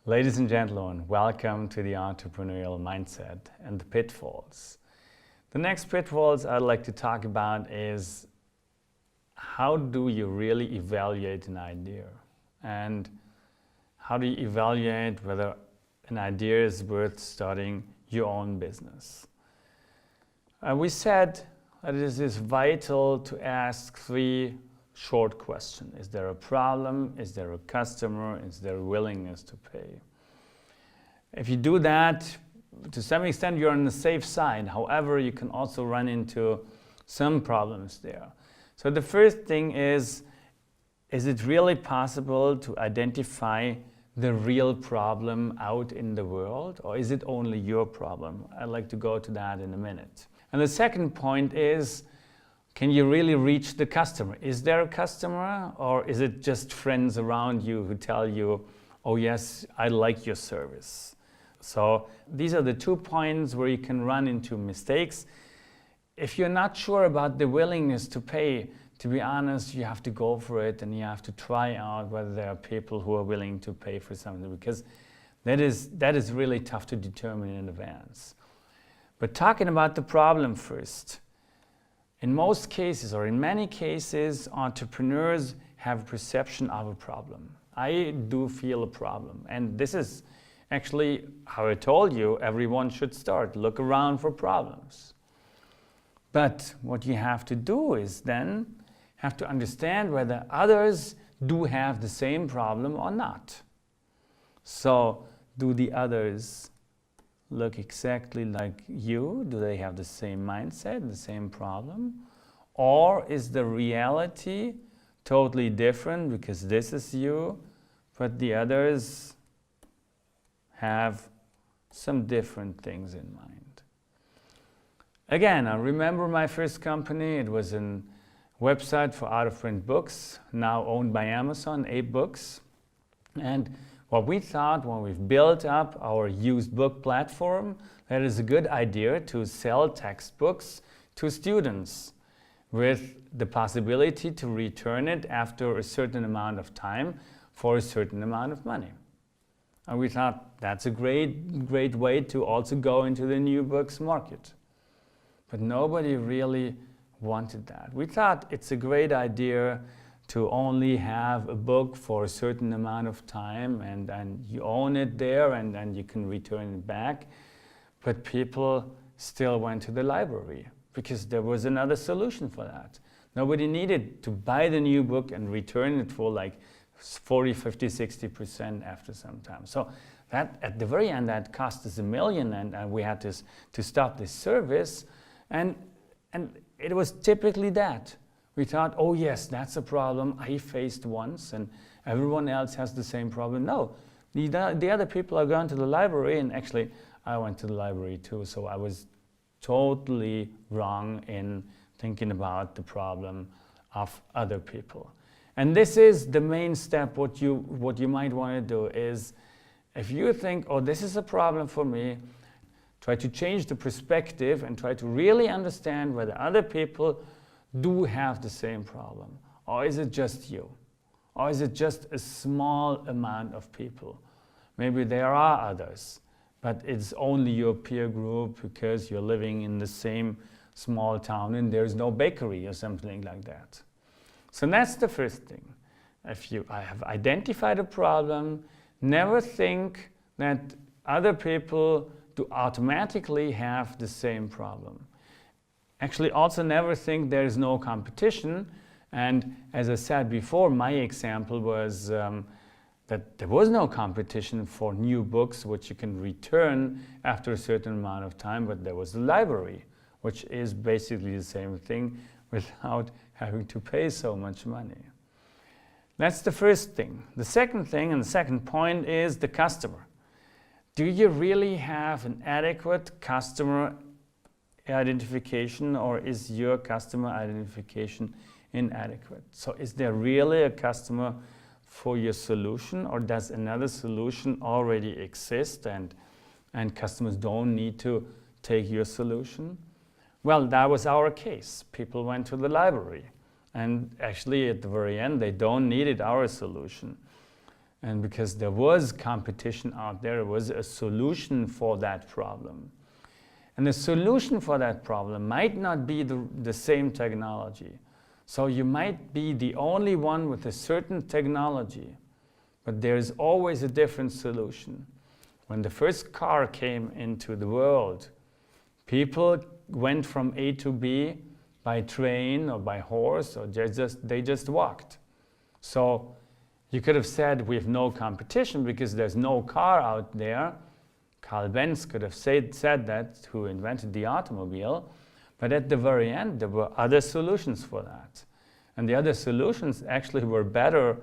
Ladies and gentlemen, welcome to the Entrepreneurial Mindset and the Pitfalls. The next pitfalls I'd like to talk about is how do you really evaluate an idea? And how do you evaluate whether an idea is worth starting your own business? We said that it is vital to ask three short question. Is there a problem? Is there a customer? Is there a willingness to pay? If you do that, to some extent you're on the safe side. However, you can also run into some problems there. So the first thing is it really possible to identify the real problem out in the world, or is it only your problem? I'd like to go to that in a minute. And the second point is, can you really reach the customer? Is there a customer, or is it just friends around you who tell you, oh yes, I like your service? So these are the 2 points where you can run into mistakes. If you're not sure about the willingness to pay, to be honest, you have to go for it and you have to try out whether there are people who are willing to pay for something, because that is really tough to determine in advance. But talking about the problem first, in most cases, or in many cases, entrepreneurs have a perception of a problem. I do feel a problem. And this is actually how I told you everyone should start. Look around for problems. But what you have to do is then have to understand whether others do have the same problem or not. So do the others look exactly like you? Do they have the same mindset, the same problem? Or is the reality totally different because this is you, but the others have some different things in mind? Again, I remember my first company. It was a website for out-of-print books, now owned by Amazon, AbeBooks. And what we thought when we've built up our used book platform, that is a good idea to sell textbooks to students with the possibility to return it after a certain amount of time for a certain amount of money. And we thought that's a great way to also go into the new books market. But nobody really wanted that. We thought it's a great idea to only have a book for a certain amount of time and you own it there and you can return it back. But people still went to the library because there was another solution for that. Nobody needed to buy the new book and return it for like 40, 50, 60% after some time. So that at the very end that cost us $1 million and we had to stop this service, and it was typically that. We thought, oh yes, that's a problem I faced once and everyone else has the same problem. No, the other people are going to the library, and actually I went to the library too, so I was totally wrong in thinking about the problem of other people. And this is the main step. What you might want to do is, if you think, oh, this is a problem for me, try to change the perspective and try to really understand whether other people do have the same problem, or is it just you, or is it just a small amount of people? Maybe there are others, but it's only your peer group because you're living in the same small town and there's no bakery or something like that. So that's the first thing. If I have identified a problem, never think that other people do automatically have the same problem. Actually, also never think there is no competition. And as I said before, my example was that there was no competition for new books which you can return after a certain amount of time, but there was the library, which is basically the same thing without having to pay so much money. That's the first thing. The second thing, and the second point, is the customer. Do you really have an adequate customer identification, or is your customer identification inadequate? So is there really a customer for your solution, or does another solution already exist and customers don't need to take your solution? Well, that was our case. People went to the library, and actually at the very end they don't needed our solution. And because there was competition out there was a solution for that problem. And the solution for that problem might not be the same technology. So you might be the only one with a certain technology, but there's always a different solution. When the first car came into the world, people went from A to B by train or by horse, or they just walked. So you could have said we have no competition because there's no car out there. Carl Benz could have said that, who invented the automobile. But at the very end, there were other solutions for that. And the other solutions actually were better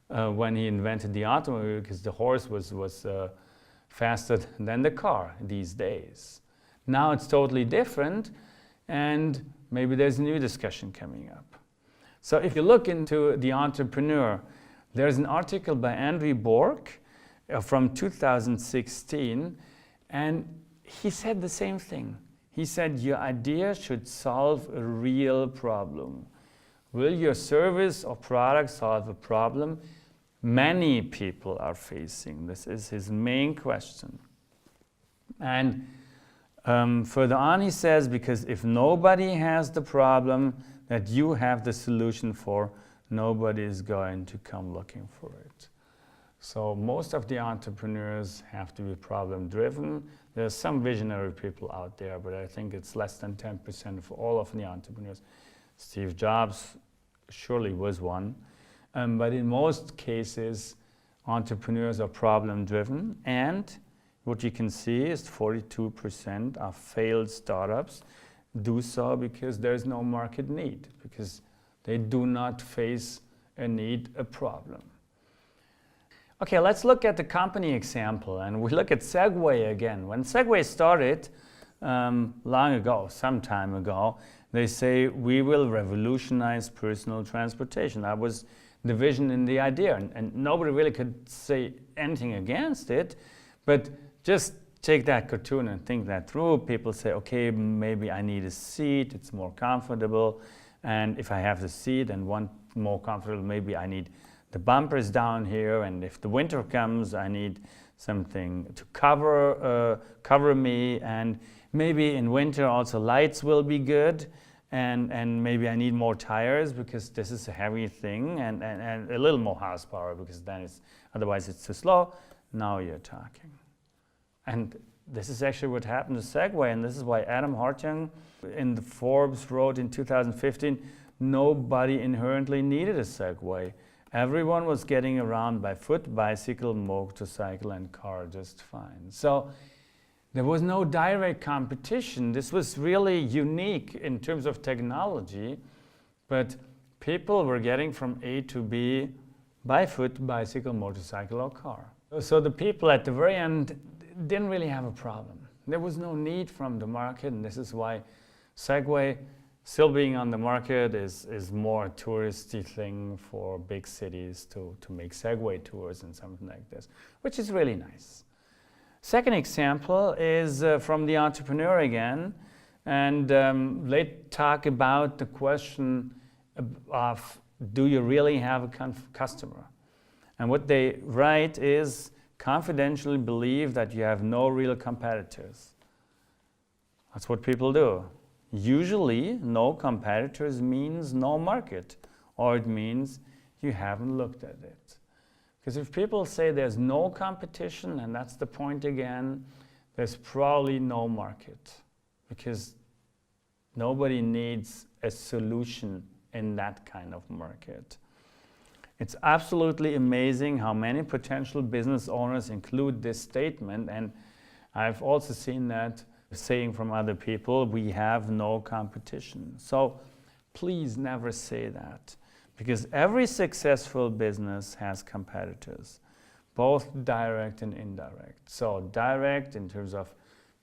when he invented the automobile, because the horse was faster than the car these days. Now it's totally different, and maybe there's a new discussion coming up. So if you look into The Entrepreneur, there's an article by Andrew Bork from 2016, and he said the same thing. He said, your idea should solve a real problem. Will your service or product solve a problem many people are facing? This is his main question. And further on he says, because if nobody has the problem that you have the solution for, nobody is going to come looking for it. So most of the entrepreneurs have to be problem-driven. There's some visionary people out there, but I think it's less than 10% for all of the entrepreneurs. Steve Jobs surely was one. But in most cases, entrepreneurs are problem-driven, and what you can see is 42% of failed startups do so because there's no market need, because they do not face a need, a problem. Okay, let's look at the company example, and we look at Segway again. When Segway started long ago, some time ago, they say we will revolutionize personal transportation. That was the vision and the idea, and nobody really could say anything against it, but just take that cartoon and think that through. People say, okay, maybe I need a seat, it's more comfortable, and if I have the seat and want more comfortable, maybe I need the bumpers down here, and if the winter comes, I need something to cover me, and maybe in winter also lights will be good, and maybe I need more tires because this is a heavy thing, and a little more horsepower because then otherwise it's too slow. Now you're talking. And this is actually what happened to Segway, and this is why Adam Hartung in the Forbes wrote in 2015, nobody inherently needed a Segway. Everyone was getting around by foot, bicycle, motorcycle, and car just fine. So there was no direct competition. This was really unique in terms of technology, but people were getting from A to B by foot, bicycle, motorcycle, or car. So the people at the very end didn't really have a problem. There was no need from the market, and this is why Segway, still being on the market, is more a touristy thing for big cities to make Segway tours and something like this, which is really nice. Second example is from The Entrepreneur again, and they talk about the question of, do you really have a customer? And what they write is, confidentially believe that you have no real competitors. That's what people do. Usually, no competitors means no market, or it means you haven't looked at it. Because if people say there's no competition, and that's the point again, there's probably no market, because nobody needs a solution in that kind of market. It's absolutely amazing how many potential business owners include this statement, and I've also seen that saying from other people, we have no competition. So please never say that, because every successful business has competitors, both direct and indirect. So direct in terms of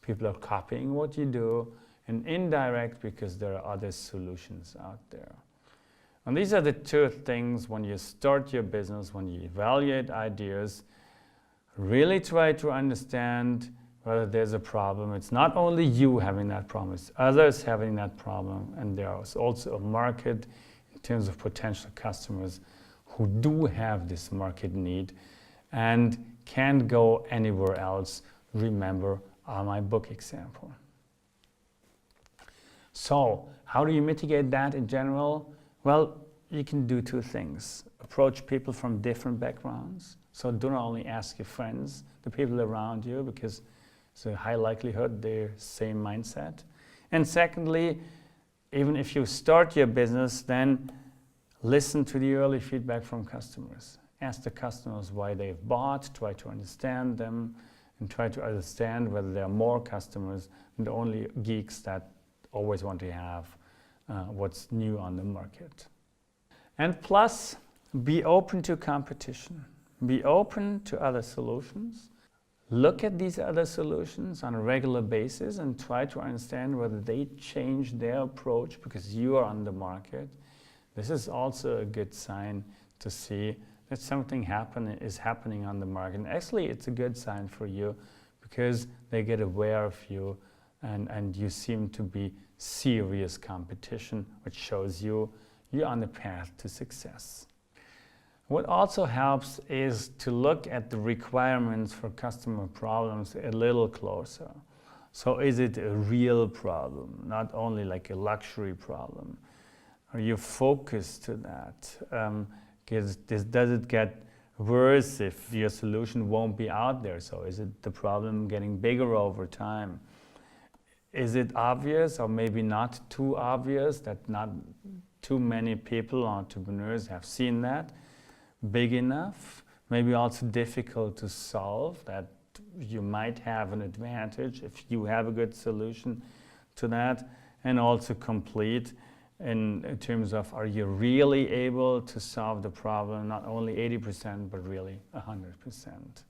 people are copying what you do, and indirect because there are other solutions out there. And these are the two things when you start your business, when you evaluate ideas, really try to understand whether there's a problem. It's not only you having that problem, it's others having that problem, and there is also a market in terms of potential customers who do have this market need, and can't go anywhere else. Remember my book example. So, how do you mitigate that in general? Well, you can do two things. Approach people from different backgrounds. So do not only ask your friends, the people around you, because it's a high likelihood they're same mindset. And secondly, even if you start your business, then listen to the early feedback from customers. Ask the customers why they've bought, try to understand them, and try to understand whether there are more customers than only geeks that always want to have what's new on the market. And plus, be open to competition. Be open to other solutions. Look at these other solutions on a regular basis and try to understand whether they change their approach because you are on the market. This is also a good sign to see that something is happening on the market. And actually, it's a good sign for you because they get aware of you and you seem to be serious competition, which shows you're on the path to success. What also helps is to look at the requirements for customer problems a little closer. So is it a real problem, not only like a luxury problem? Are you focused to that? Does it get worse if your solution won't be out there? So is it the problem getting bigger over time? Is it obvious or maybe not too obvious that not too many people, entrepreneurs have seen that? Big enough, maybe also difficult to solve, that you might have an advantage if you have a good solution to that, and also complete in terms of are you really able to solve the problem, not only 80% but really 100%.